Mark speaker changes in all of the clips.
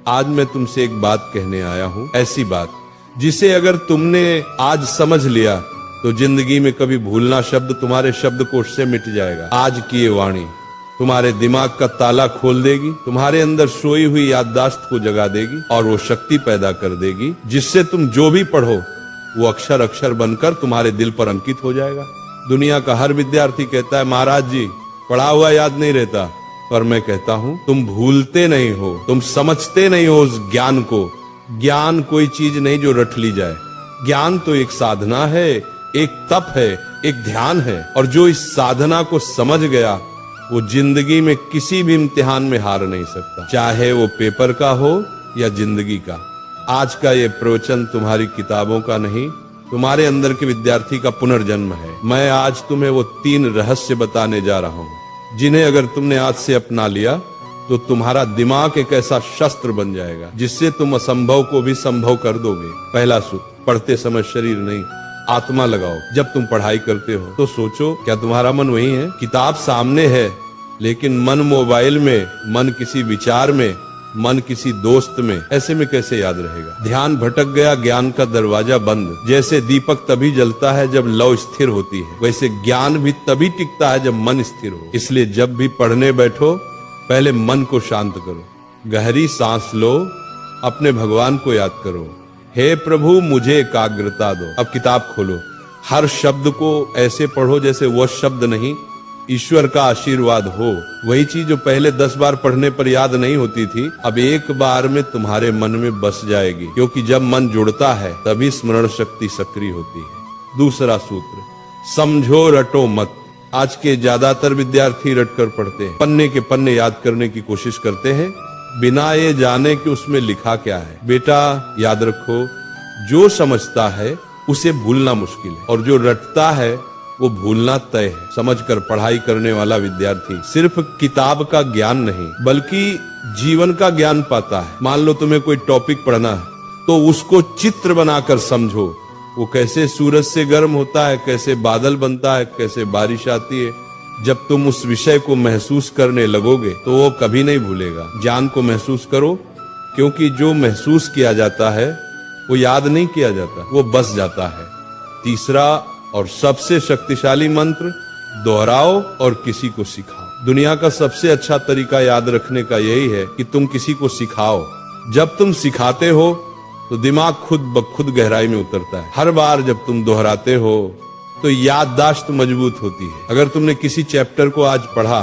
Speaker 1: आज मैं तुमसे एक बात कहने आया हूँ, ऐसी बात जिसे अगर तुमने आज समझ लिया तो जिंदगी में कभी भूलना शब्द तुम्हारे शब्दकोश से मिट जाएगा। आज की ये वाणी तुम्हारे दिमाग का ताला खोल देगी, तुम्हारे अंदर सोई हुई याददाश्त को जगा देगी और वो शक्ति पैदा कर देगी जिससे तुम जो भी पढ़ो वो अक्षर अक्षर बनकर तुम्हारे दिल पर अंकित हो जाएगा। दुनिया का हर विद्यार्थी कहता है महाराज जी पढ़ा हुआ याद नहीं रहता, पर मैं कहता हूँ तुम भूलते नहीं हो, तुम समझते नहीं हो उस ज्ञान को। ज्ञान कोई चीज नहीं जो रट ली जाए, ज्ञान तो एक साधना है, एक तप है, एक ध्यान है, और जो इस साधना को समझ गया वो जिंदगी में किसी भी इम्तिहान में हार नहीं सकता, चाहे वो पेपर का हो या जिंदगी का। आज का ये प्रवचन तुम्हारी किताबों का नहीं, तुम्हारे अंदर के विद्यार्थी का पुनर्जन्म है। मैं आज तुम्हें वो 3 रहस्य बताने जा रहा हूँ जिन्हें अगर तुमने आज से अपना लिया तो तुम्हारा दिमाग एक ऐसा शस्त्र बन जाएगा जिससे तुम असंभव को भी संभव कर दोगे। पहला सूत्र, पढ़ते समय शरीर नहीं आत्मा लगाओ। जब तुम पढ़ाई करते हो तो सोचो क्या तुम्हारा मन वही है? किताब सामने है लेकिन मन मोबाइल में, मन किसी विचार में, मन किसी दोस्त में, ऐसे में कैसे याद रहेगा? ध्यान भटक गया, ज्ञान का दरवाजा बंद। जैसे दीपक तभी जलता है जब लौ स्थिर होती है, वैसे ज्ञान भी तभी टिकता है जब मन स्थिर हो। इसलिए जब भी पढ़ने बैठो पहले मन को शांत करो, गहरी सांस लो, अपने भगवान को याद करो, हे प्रभु मुझे एकाग्रता दो। अब किताब खोलो, हर शब्द को ऐसे पढ़ो जैसे वह शब्द नहीं ईश्वर का आशीर्वाद हो। वही चीज जो पहले 10 बार पढ़ने पर याद नहीं होती थी अब एक बार में तुम्हारे मन में बस जाएगी, क्योंकि जब मन जुड़ता है तभी स्मरण शक्ति सक्रिय होती है। दूसरा सूत्र, समझो रटो मत। आज के ज्यादातर विद्यार्थी रटकर पढ़ते हैं, पन्ने के पन्ने याद करने की कोशिश करते हैं बिना ये जाने कि उसमें लिखा क्या है। बेटा याद रखो, जो समझता है उसे भूलना मुश्किल है और जो रटता है वो भूलना तय है। समझकर पढ़ाई करने वाला विद्यार्थी सिर्फ किताब का ज्ञान नहीं बल्कि जीवन का ज्ञान पाता है। मान लो तुम्हें कोई टॉपिक पढ़ना है तो उसको चित्र बनाकर समझो, वो कैसे सूरज से गर्म होता है, कैसे बादल बनता है, कैसे बारिश आती है। जब तुम उस विषय को महसूस करने लगोगे तो वो कभी नहीं भूलेगा। ज्ञान को महसूस करो, क्योंकि जो महसूस किया जाता है वो याद नहीं किया जाता, वो बस जाता है। तीसरा और सबसे शक्तिशाली मंत्र, दोहराओ और किसी को सिखाओ। दुनिया का सबसे अच्छा तरीका याद रखने का यही है कि तुम किसी को सिखाओ। जब तुम सिखाते हो तो दिमाग खुद ब खुद गहराई में उतरता है। हर बार जब तुम दोहराते हो तो याददाश्त मजबूत होती है। अगर तुमने किसी चैप्टर को आज पढ़ा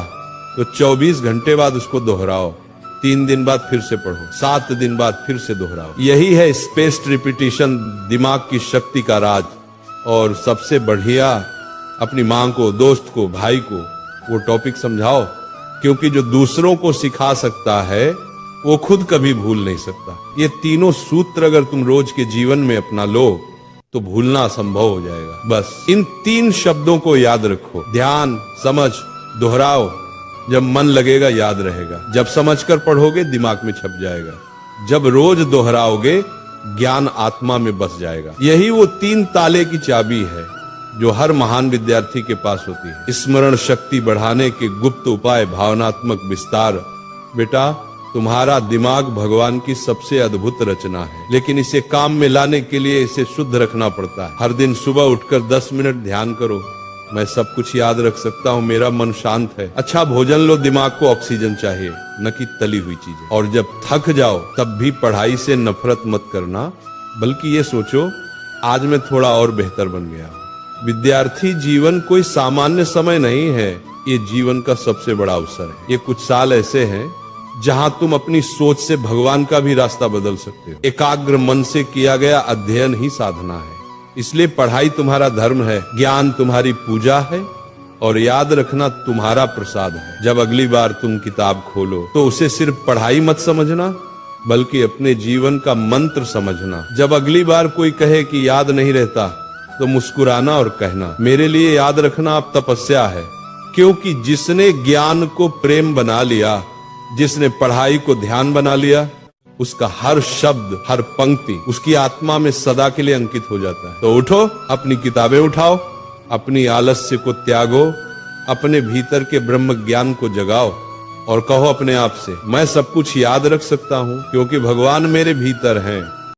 Speaker 1: तो 24 घंटे बाद उसको दोहराओ, 3 दिन बाद फिर से पढ़ो, 7 दिन बाद फिर से दोहराओ। यही है स्पेस्ड रिपीटिशन, दिमाग की शक्ति का राज। और सबसे बढ़िया, अपनी माँ को, दोस्त को, भाई को वो टॉपिक समझाओ, क्योंकि जो दूसरों को सिखा सकता है वो खुद कभी भूल नहीं सकता। ये तीनों सूत्र अगर तुम रोज के जीवन में अपना लो तो भूलना संभव हो जाएगा। बस इन 3 शब्दों को याद रखो, ध्यान, समझ, दोहराओ। जब मन लगेगा याद रहेगा, जब समझकर पढ़ोगे दिमाग में छप जाएगा, जब रोज दोहराओगे ज्ञान आत्मा में बस जाएगा। यही वो 3 ताले की चाबी है जो हर महान विद्यार्थी के पास होती है। स्मरण शक्ति बढ़ाने के गुप्त उपाय, भावनात्मक विस्तार। बेटा तुम्हारा दिमाग भगवान की सबसे अद्भुत रचना है, लेकिन इसे काम में लाने के लिए इसे शुद्ध रखना पड़ता है। हर दिन सुबह उठकर 10 मिनट ध्यान करो, मैं सब कुछ याद रख सकता हूँ, मेरा मन शांत है। अच्छा भोजन लो, दिमाग को ऑक्सीजन चाहिए, न कि तली हुई चीजें। और जब थक जाओ तब भी पढ़ाई से नफरत मत करना, बल्कि ये सोचो आज मैं थोड़ा और बेहतर बन गया। विद्यार्थी जीवन कोई सामान्य समय नहीं है, ये जीवन का सबसे बड़ा अवसर है। ये कुछ साल ऐसे हैं जहां तुम अपनी सोच से भगवान का भी रास्ता बदल सकते हो। एकाग्र मन से किया गया अध्ययन ही साधना है। इसलिए पढ़ाई तुम्हारा धर्म है, ज्ञान तुम्हारी पूजा है और याद रखना तुम्हारा प्रसाद है। जब अगली बार तुम किताब खोलो तो उसे सिर्फ पढ़ाई मत समझना बल्कि अपने जीवन का मंत्र समझना। जब अगली बार कोई कहे कि याद नहीं रहता तो मुस्कुराना और कहना, मेरे लिए याद रखना अब तपस्या है। क्योंकि जिसने ज्ञान को प्रेम बना लिया, जिसने पढ़ाई को ध्यान बना लिया, उसका हर शब्द, हर पंक्ति उसकी आत्मा में सदा के लिए अंकित हो जाता है। तो उठो, अपनी किताबें उठाओ, अपनी आलस्य को त्यागो, अपने भीतर के ब्रह्म ज्ञान को जगाओ और कहो अपने आप से, मैं सब कुछ याद रख सकता हूँ क्योंकि भगवान मेरे भीतर हैं।